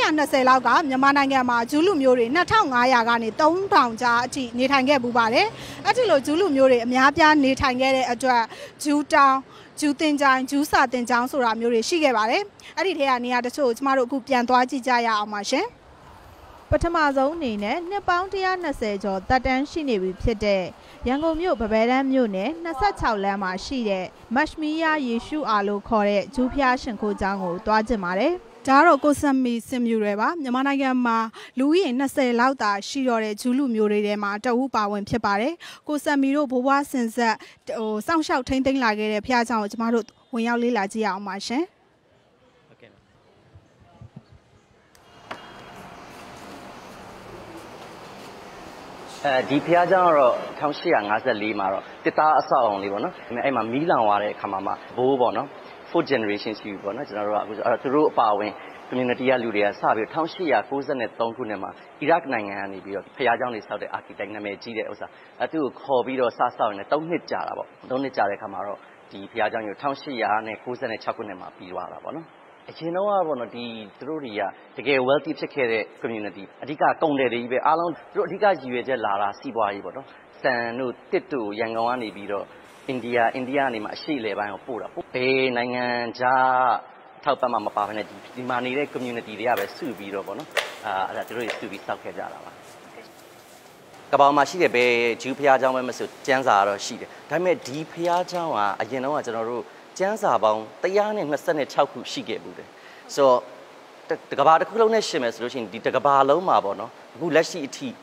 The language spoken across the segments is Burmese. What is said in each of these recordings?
1920လောက်ကမြန်မာနိုင်ငံမှာဂျူးလူမျိုးတွေ2500ကနေ3000ကြားအထိနေထိုင်ခဲ့ပူပါတယ်အဲ့ဒီလိုဂျူးလူမျိုးတွေအများပြားနေထိုင်ခဲ့တဲ့အတွက်ဂျူးတောင်ဂျူးတင်ချိုင်းဂျူးစာတင်ကျောင်းဆိုတာမျိုးတွေရှိခဲ့ပါတယ်အဲ့ဒီထဲကနေရာတချို့ကျမတို့အခုပြန်သွားကြည့်ကြရအောင်ပါရှင်ပထမဆုံးအနေနဲ့နှစ်ပေါင်း120ကျော်တက်တန်းရှိနေပြီဖြစ်တဲ့ရန်ကုန်မြို့ဗဘဲတန်းမြို့နယ်26လမ်းမှာရှိတဲ့မတ်မီယာယေရှုအားလို့ခေါ်တဲ့ဂျူးဖျားရှင်ခိုးကျောင်းကိုတွားကြည့်ပါတယ်ဒါတော့ကိုစမီစင်မြူတွေပါမြန်မာနိုင်ငံမှာလူဦးရေ20လောက်သာရှိတော့တဲ့ဂျူးလူမျိုးတွေထဲမှာတအူးပါဝင်ဖြစ်ပါတယ်ကိုစမီတို့ဘိုးဘွားစင်ဆက်စောင့်ရှောက်ထိန်းသိမ်းလာခဲ့တဲ့ဖျားကျောင်းကိုကျမတို့ဝင်ရောက်လေ့လာကြည့်ရအောင်ပါရှင်ဒီဖျားเจ้าတော့1854မှာတော့တစ်သားအဆောက်အုံလေးပေါ့နော်အဲ့မှာမီးလောင်သွားတဲ့အခါမှာဘိုးပေါ့နော် fourth generation ရှိပြီပေါ့နော်ကျွန်တော်တို့ကအခုအဲ့တော့သူတို့အပါဝင် community ကလူတွေကစပြီး1893ခုနှစ်မှာအီရတ်နိုင်ငံကနေပြီးတော့ဖျားเจ้าတွေစောက်တဲ့ architect နာမည်ကြီးတဲ့ဥစ္စာသူ့ကိုခေါ်ပြီးတော့စဆောက်နေ3နှစ်ကြာတာပေါ့3နှစ်ကြာတဲ့အခါမှာတော့ဒီဖျားเจ้าကြီး1896ခုနှစ်မှာပြီးသွားတာပေါ့နော်အရင်တော့ပေါ့နော်ဒီသူတို့တွေကတကယ် wealthy ဖြစ်ခဲ့တဲ့ community အဓိကကုန်တယ်တွေကြီးပဲအားလုံးသူတို့အဓိကရည်ရွယ်ချက်လာတာစီးပွားရေးပေါ့နော်စံတို့တစ်တို့ရန်ကုန်ကနေပြီးတော့အိန္ဒိယကနေမှအရှေ့လေပိုင်းကိုပို့တာဘယ်နိုင်ငံခြားထောက်ပံ့မှမပါဘဲနဲ့ဒီမှာနေတဲ့ community တွေကပဲစုပြီးတော့ပေါ့နော်အဲ့ဒါသူတို့တွေစုပြီးစောက်ခဲ့ကြတာပါကပောင်မှာရှိတဲ့ဘယ်ဂျူးဖျားเจ้าပဲမဆိုကျန်းစာတော့ရှိတယ်ဒါပေမဲ့ဒီဖျားเจ้าကအရင်တော့ကျွန်တော်တို့ကျန်းစာပေါင်း126ခုရှိခဲ့ဘူးတယ်ဆိုတော့တကဘာတစ်ခုလုံးနဲ့ရှင်မယ်ဆိုလို့ရှိရင်ဒီတကဘာလုံးမှာပေါ့နော်အခုလက်ရှိအထိ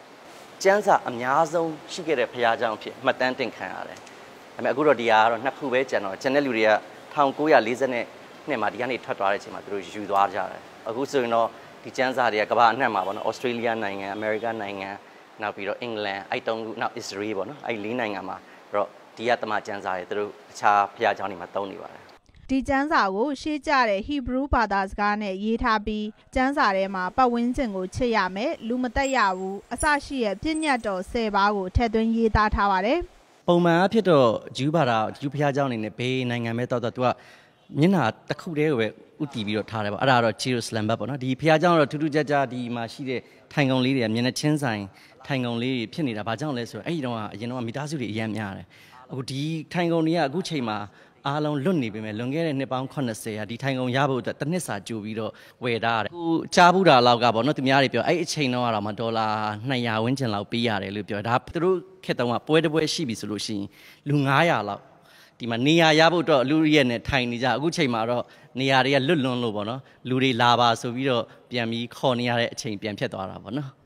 ကျန်းစာအများဆုံးရှိခဲ့တဲ့ဖျားเจ้าဖြစ်မှတ်တမ်းတင်ခံရတယ်ဒါပေမဲ့အခုတော့ဒီဟာကတော့2ခုပဲကျန်တော့ကျန်တဲ့လူတွေက1940နှစ်မှာဒီကနေထွက်သွားတဲ့အချိန်မှာသူတို့ယူသွားကြတယ်အခုဆိုရင်တော့ဒီကျန်းစာတွေကကဘာအနှံ့မှာပေါ့နော်ဩစတြေးလျနိုင်ငံအမေရိကန်နိုင်ငံနောက်ပြီးတော့အင်္ဂလန်အဲ့3ခုနောက်အစ္စရေးပေါ့နော်အဲ့4နိုင်ငံမှာတော့ဒီကတမကျန်းစာတွေသူတို့အခြားဖျားเจ้าတွေမှာသုံးနေပါတယ်ဒီကျမ်းစာကိုရှေးကြတဲ့ဟီဘရူးဘာသာစကားနဲ့ရေးထားပြီးကျမ်းစာထဲမှာပတ်ဝန်းကျင်ကိုချစ်ရမယ်လူမတက်ရဘူးအစရှိရဲ့ပြည့်ညတ်တော်10ပါးကိုထည့်သွင်းရေးသားထားပါတယ်ပုံမှန်အဖြစ်တော့ဂျူးဘာသာဂျူးဖျားเจ้าအနေနဲ့ဘေးနိုင်ငံပဲတော့သူကမျက်နှာတစ်ခုတည်းကိုပဲဥတီပြီးတော့ထားတယ်ပေါ့အဲ့ဒါတော့ဂျေရုဆလမ်ဘတ်ပေါ့နော်ဒီဖျားเจ้าတော့ထူးထူးခြားခြားဒီမှာရှိတဲ့ထိုင်ကုန်လေးတွေကမျက်နှာချင်းဆိုင်ထိုင်ကုန်လေးတွေဖြစ်နေတာဘာကြောင့်လဲဆိုတော့အဲ့ဒီတော့အရင်တော့မိသားစုတွေအများများတယ်အခုဒီထိုင်ကုန်တွေကအခုချိန်မှာအားလုံးလွတ်နေပြီမဲ့လွန်ခဲ့တဲ့နှစ်ပေါင်း80ဟာဒီထိုင်ကုန်ရဖို့အတွက်တစ်နှစ်စာကြိုပြီးတော့ဝယ်ထားတယ်အခုကြားဘူးတာလောက်ကပေါ့နော်သူများတွေပြောအဲ့အချိန်တော့ကတော့မှဒေါ်လာ200ဝန်းကျင်လောက်ပေးရတယ်လို့ပြောဒါသူတို့ခက်တုံးကပွဲတစ်ပွဲရှိပြီဆိုလို့ရှိရင်လူ900လောက်ဒီမှာနေရာရဖို့တော့လူရဲ့နဲ့ထိုင်နေကြအခုချိန်မှာတော့နေရာတွေကလွတ်လွန်းလို့ပေါ့နော်လူတွေလာပါဆိုပြီးတော့ပြန်ပြီးခေါ်နေရတဲ့အချိန်ပြန်ဖြစ်သွားတာပေါ့နော်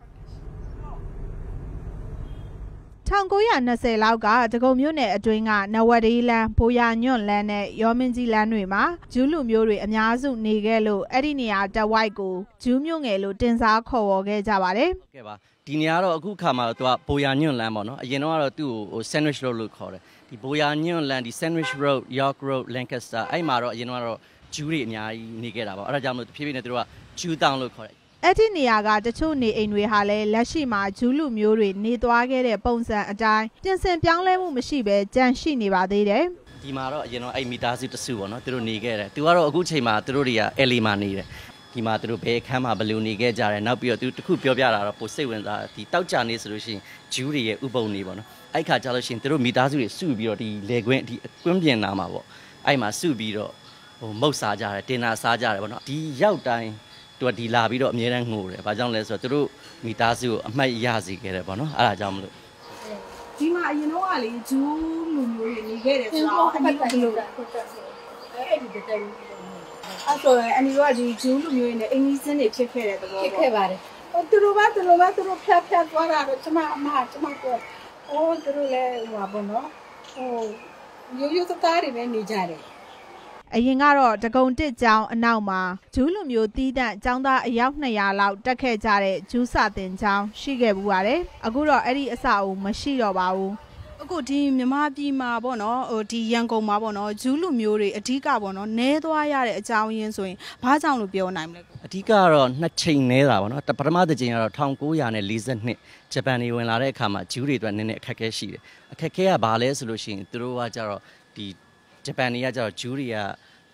1920လောက်ကတကုံမြို့နယ်အတွင်းကနဝဒေးလန်းဘိုယာညွန့်လန်းနဲ့ရောမင်းကြီးလန်းတွေမှာဂျူးလူမျိုးတွေအများစုနေခဲ့လို့အဲ့ဒီနေရာတဝိုက်ကိုဂျူးမြို့ငယ်လို့တင်စားခေါ်ဝေါ်ခဲ့ကြပါတယ်ဟုတ်ကဲ့ပါဒီနေရာတော့အခုခါမှာတော့သူကဘိုယာညွန့်လန်းပေါ့နော်အရင်တော့သူ့ကို sandwich road လို့ခေါ်တယ်ဒီဘိုယာညွန့်လန်းဒီ sandwich road york road lancaster အဲ့မှာတော့အရင်တော့ဂျူးတွေအများကြီးနေခဲ့တာပေါ့အဲ့ဒါကြောင့်မို့ဖြည်းဖြည်းနဲ့သူတို့ကဂျူးတောင်လို့ခေါ်တယ်အဲ့ဒီနေရာကတချို့နေအိမ်တွေဟာလည်းလက်ရှိမှာဂျူးလူမျိုးတွေနေသွားခဲ့တဲ့ပုံစံအတိုင်းပြင်ဆင်ပြောင်းလဲမှုမရှိဘဲကြန့်ရှိနေပါသေးတယ်ဒီမှာတော့အရင်တော့အဲ့မီတာစုတစုပေါ့နော်သူတို့နေခဲ့တယ်သူကတော့အခုချိန်မှာသူတို့တွေကယ်လီမှာနေတယ်ဒီမှာသူတို့ဘယ်ခန်းမှာဘယ်လိုနေခဲ့ကြတယ်နောက်ပြီးတော့သူတခုပြောပြတာတော့ပိုစိတ်ဝင်စားတယ်ဒီတောက်ကြနေဆိုလို့ရှိရင်ဂျူးတွေရဲ့ဥပုံနေပေါ့နော်အဲ့ခါကျလို့ရှိရင်သူတို့မီတာစုတွေစုပြီးတော့ဒီလေကွင်းဒီကွင်းပြင်နာမှာပေါ့အဲ့မှာစုပြီးတော့မုတ်စားကြတယ်တင်နာစားကြတယ်ပေါ့နော်ဒီရောက်တိုင်းသူကဒီလာပြီးတော့အမြဲတမ်းငိုတယ်။ဘာကြောင့်လဲဆိုတော့သူတို့မိသားစုကိုအမှတ်ရစေခဲ့တယ်ပေါ့နော်။အဲ့ဒါကြောင့်မလို့ဒီမှာအရင်တော့ကလေဂျူးလူမျိုးတွေနေခဲ့တယ်ဆိုတော့အမေကဘယ်လိုလဲအဲ့ဒီတက်တယ်အဲ့ဆိုရင်အနီကဒီဂျူးလူမျိုးတွေနဲ့အင်္ဂလိပ်စင်းတွေဖြစ်ခဲ့တဲ့သဘောပေါ့ဖြစ်ခဲ့ပါတယ်ဟိုသူတို့ဖျက်သွားတာတော့ကျမကိုဟိုသူတို့လည်းဟိုပါပေါ့နော်ဟိုရိုးသားတွေပဲနေကြတယ်အရင်ကတော့တကုံတစ်ကျောင်းအနောက်မှာဂျူးလူမျိုးတီးတန့်ကျောင်းသားအယောက်200လောက်တက်ခဲ့ကြတဲ့ဂျူးစာသင်ကျောင်းရှိခဲ့ဘူးပါတယ်အခုတော့အဲ့ဒီအဆောက်အဦမရှိတော့ပါဘူးအခုဒီမြန်မာပြည်မှာပေါ့နော်ဟိုဒီရန်ကုန်မှာပေါ့နော်ဂျူးလူမျိုးတွေအဓိကပေါ့နော်နဲသွားရတဲ့အကြောင်းရင်းဆိုရင်ဘာကြောင့်လို့ပြောနိုင်မလဲအဓိကတော့2ချိန်နဲတာပေါ့နော်ပထမတစ်ချိန်ကတော့1942ဂျပန်တွေဝင်လာတဲ့အခါမှာဂျူးတွေအတွက်နည်းနည်းအခက်အခဲရှိတယ်အခက်အခဲကဘာလဲဆိုလို့ရှိရင်သူတို့ကကြတော့ဒီဂျပန်တွေကကြတော့ဂျူးတွေက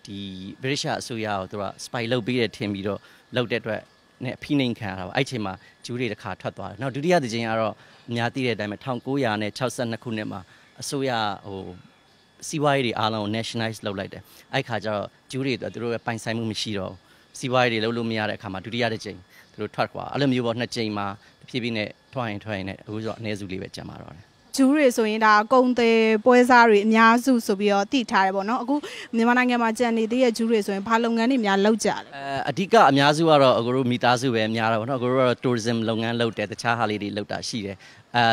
ဒီ British အစိုးရကိုသူက spy လုပ်ပေးတယ်ထင်ပြီးတော့လုပ်တဲ့အတွက် နဲ့ဖိနှိပ်ခံရတာပေါ့အဲ့ချိန်မှာဂျူးတွေတစ်ခါထွက်သွားတယ်နောက်ဒုတိယတစ်ချိန်ကတော့အများသိတဲ့အတိုင်းပဲ1962ခုနှစ်မှာအစိုးရစီးပွားရေးတွေအားလုံးကို nationalize လုပ်လိုက်တယ်အဲ့ခါကျတော့ဂျူးတွေသူတို့ရဲ့ပိုင်ဆိုင်မှုမရှိတော့စီးပွားရေးတွေလုပ်လို့မရတဲ့အခါမှာဒုတိယတစ်ချိန်သူတို့ထွက်သွားအဲ့လိုမျိုးပေါ့2ချိန်မှာဖြည်းဖြည်းနဲ့ထွက်ရင်နဲ့အခုဆိုတော့အနည်းစုလေးပဲကျန်ပါတော့တယ်ဂျူးတွေဆိုရင်ဒါကုံသေးပွဲစားတွေအများစုဆိုပြီးတော့တည်ထားတယ်ပေါ့နော်အခုမြန်မာနိုင်ငံမှာကြံနေသေးတဲ့ဂျူးတွေဆိုရင်ဘာလုပ်ငန်းတွေများလုပ်ကြလဲအဓိကအများစုကတော့အခုတို့မိသားစုပဲများတာပေါ့နော်အခုတို့ကတော့ tourism လုပ်ငန်းလုပ်တယ်တခြားဟာလေးတွေလုပ်တာရှိတယ်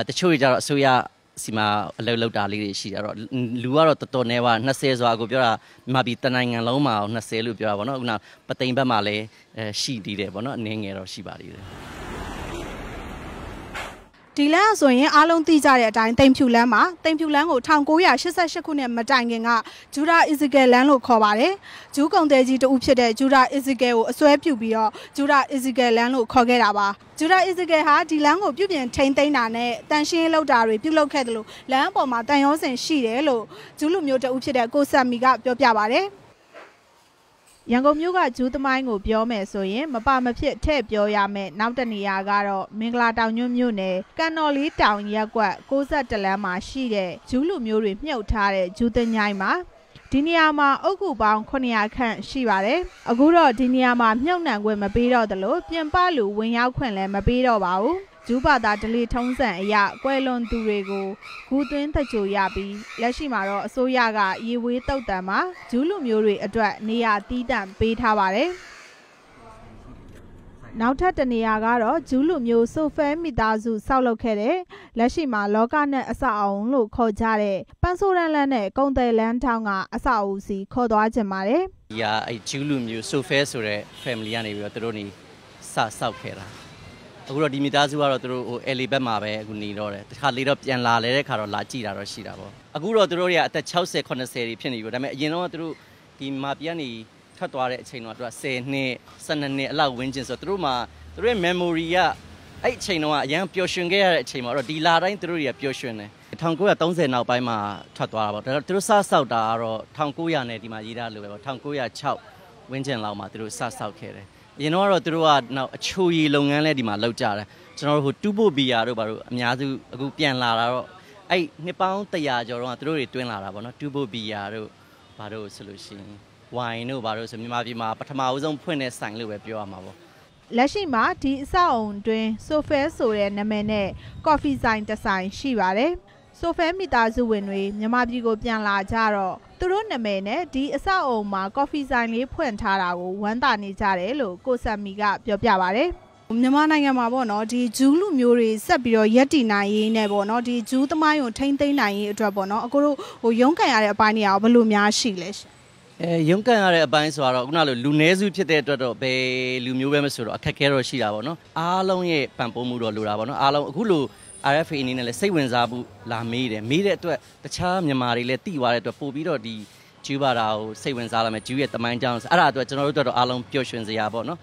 တချို့တွေကျတော့အစိုးရစီမှာအလုပ်လုပ်တာလေးတွေရှိတယ်တော့လူကတော့တော်တော်နေပါ20ဆိုတာကိုပြောတာမြန်မာပြည်တနိုင်ငံလုံးမှာ20လို့ပြောတာပေါ့နော်ခုနပသိမ်ဘက်မှာလည်းရှိသေးတယ်ပေါ့နော်အနေငယ်တော့ရှိပါသေးတယ်ဒီလမ်းဆိုရင်အားလုံးသိကြတဲ့အတိုင်းတိမ်ဖြူလမ်းမှာတိမ်ဖြူလမ်းကို1988ခုနှစ်မတိုင်ခင်ကဂျူဒါအီဇီကယ်လမ်းလို့ခေါ်ပါတယ်ဂျူးကုန်သည်ကြီးတဦးဖြစ်တဲ့ဂျူဒါအီဇီကယ်ကိုအစွဲပြုပြီးတော့ဂျူဒါအီဇီကယ်လမ်းလို့ခေါ်ခဲ့တာပါဂျူဒါအီဇီကယ်ဟာဒီလမ်းကိုပြုပြင်ထိန်းသိမ်းတာနဲ့တန်ရှင်းလုပ်တာတွေပြုလုပ်ခဲ့တယ်လို့လမ်းအပေါ်မှာတန်ရောစင်ရှိတယ်လို့ဂျူးလူမျိုးတဦးဖြစ်တဲ့ကိုဆက်မီကပြောပြပါတယ်ရန်ကုန်မြို့ကဂျူးသမိုင်းကိုပြောမယ်ဆိုရင်မပါမဖြစ်ထည့်ပြောရမယ်နောက်တနေရာကတော့မင်္ဂလာတောင်ညွန့်မြို့နယ်ကန်တော်လေးတောင်ရက်ကွက်61လမ်းမှာရှိတဲ့ဂျူးလူမျိုးတွေမြှုပ်ထားတဲ့ဂျူးသညိုင်းမှာဒီနေရာမှာအုတ်ဂူပေါင်း900ခန့်ရှိပါတယ်အခုတော့ဒီနေရာမှာမြှုပ်နှံခွင့်မပေးတော့သလိုပြင်ပလူဝင်ရောက်ခွင့်လည်းမပေးတော့ပါဘူးဂျူးဘာသာဒလီထုံးစံအရကွယ်လွန်သူတွေကိုဂူသွင်းသကြိုရပြီးလက်ရှိမှာတော့အစိုးရကရေဝေးတုတ်တံမှာဂျူးလူမျိုးတွေအတွက်နေရာတီးတန့်ပေးထားပါတယ်နောက်ထပ်တနေရာကတော့ဂျူးလူမျိုးဆိုဖဲမိသားစုဆောက်လုပ်ခဲ့တဲ့လက်ရှိမှာလောကနဲ့အဆောက်အုံလို့ခေါ်ကြတဲ့ပန်းဆိုးရန်လန်းနဲ့ကုံတယ်လန်းထောင်းကအဆောက်အဦစီခေါ်သွားကြပါတယ်ဒီကအဲ့ဂျူးလူမျိုးဆိုဖဲဆိုတဲ့ family ကနေပြီးတော့သူတို့နေဆောက်ခဲ့တာအခုတော့ဒီမိသားစုကတော့သူတို့အယ်လီဘက်မှာပဲအခုနေတော့တယ်တခါလေတော့ပြန်လာလဲတဲ့ခါတော့လာကြည့်တာတော့ရှိတာပေါ့အခုတော့သူတို့တွေကအသက်60 80တွေဖြစ်နေပြီဒါပေမဲ့အရင်တော့သူတို့ဒီမာပြည်ကနေထွက်သွားတဲ့အချိန်တော့သူက10နှစ်12နှစ်အလောက်ဝန်းကျင်ဆိုသူတို့မှာသူတို့ရဲ့ memory ကအဲ့အချိန်တော့အရင်ပျော်ရွှင်ခဲ့ရတဲ့အချိန်မှာတော့ဒီလာတိုင်းသူတို့တွေကပျော်ရွှင်တယ်1930နောက်ပိုင်းမှာထွက်သွားတာပေါ့ဒါတော့သူတို့စဆောက်တာကတော့1900နဲ့ဒီမှာရေးထားလို့ပဲပေါ့1906ဝန်းကျင်လောက်မှာသူတို့စဆောက်ခဲ့တယ်အရင်တော့သူတို့ကနောက်အချိုရည်လုပ်ငန်းလဲဒီမှာလုပ်ကြတယ်ကျွန်တော်တို့ဟိုတူဘိုဘီယာတို့ဘာလို့အများစုအခုပြန်လာတာတော့အဲ့နှစ်ပေါင်း100ကျော်တော့သူတို့တွေတွင်းလာတာပေါ့နော်တူဘိုဘီယာတို့ဘာလို့ဆိုလို့ရှိရင်ဝိုင်တို့ဘာလို့ဆိုမြန်မာပြည်မှာပထမအဦးဆုံးဖွင့်တဲ့ဆိုင်လို့ပဲပြောရမှာပေါ့လက်ရှိမှာဒီအဆောက်အုံတွင်ဆိုဖဲဆိုတဲ့နာမည်နဲ့ကော်ဖီဆိုင်တစ်ဆိုင်ရှိပါတယ်ဆိုဖဲမိသားစုဝင်တွေမြန်မာပြည်ကိုပြန်လာကြတော့သူတို့နာမည်နဲ့ဒီအဆောက်အုံမှာကော်ဖီဆိုင်လေးဖွင့်ထားတာကိုဝမ်းသာနေကြတယ်လို့ကိုဆက်မီကပြောပြပါတယ်မြန်မာနိုင်ငံမှာပေါ့နော်ဒီဂျူးလူမျိုးတွေဆက်ပြီးတော့ရက်တည်နိုင်ရေးနဲ့ပေါ့နော်ဒီဂျူးသမိုင်းကိုထိမ့်သိမ်းနိုင်ရေးအတွက်ပေါ့နော်အခုတို့ဟိုရုန်းကန်ရတဲ့အပိုင်းတွေရောဘယ်လိုများရှိလဲရုန်းကန်ရတဲ့အပိုင်းဆိုတော့ခုနလိုလူနည်းစုဖြစ်တဲ့အတွက်တော့ဘယ်လူမျိုးပဲမဆိုတော့အခက်အခဲတော့ရှိတာပေါ့နော်အားလုံးရဲ့ပံ့ပိုးမှုတော့လိုတာပေါ့နော်အားလုံးအခုလိုRFA အနေနဲ့လည်းစိတ်ဝင်စားမှုလာမေးတဲ့အတွက်တခြားမြန်မာတွေလည်းသိသွားတဲ့အတွက်ပို့ပြီးတော့ဒီဂျူးဘာသာကိုစိတ်ဝင်စားလာမယ်ဂျူးရဲ့တမိုင်းကြောင်းအဲ့ဒါအတွက်ကျွန်တော်တို့အတွက်တော့အားလုံးပျော်ရွှင်စရာပေါ့နော်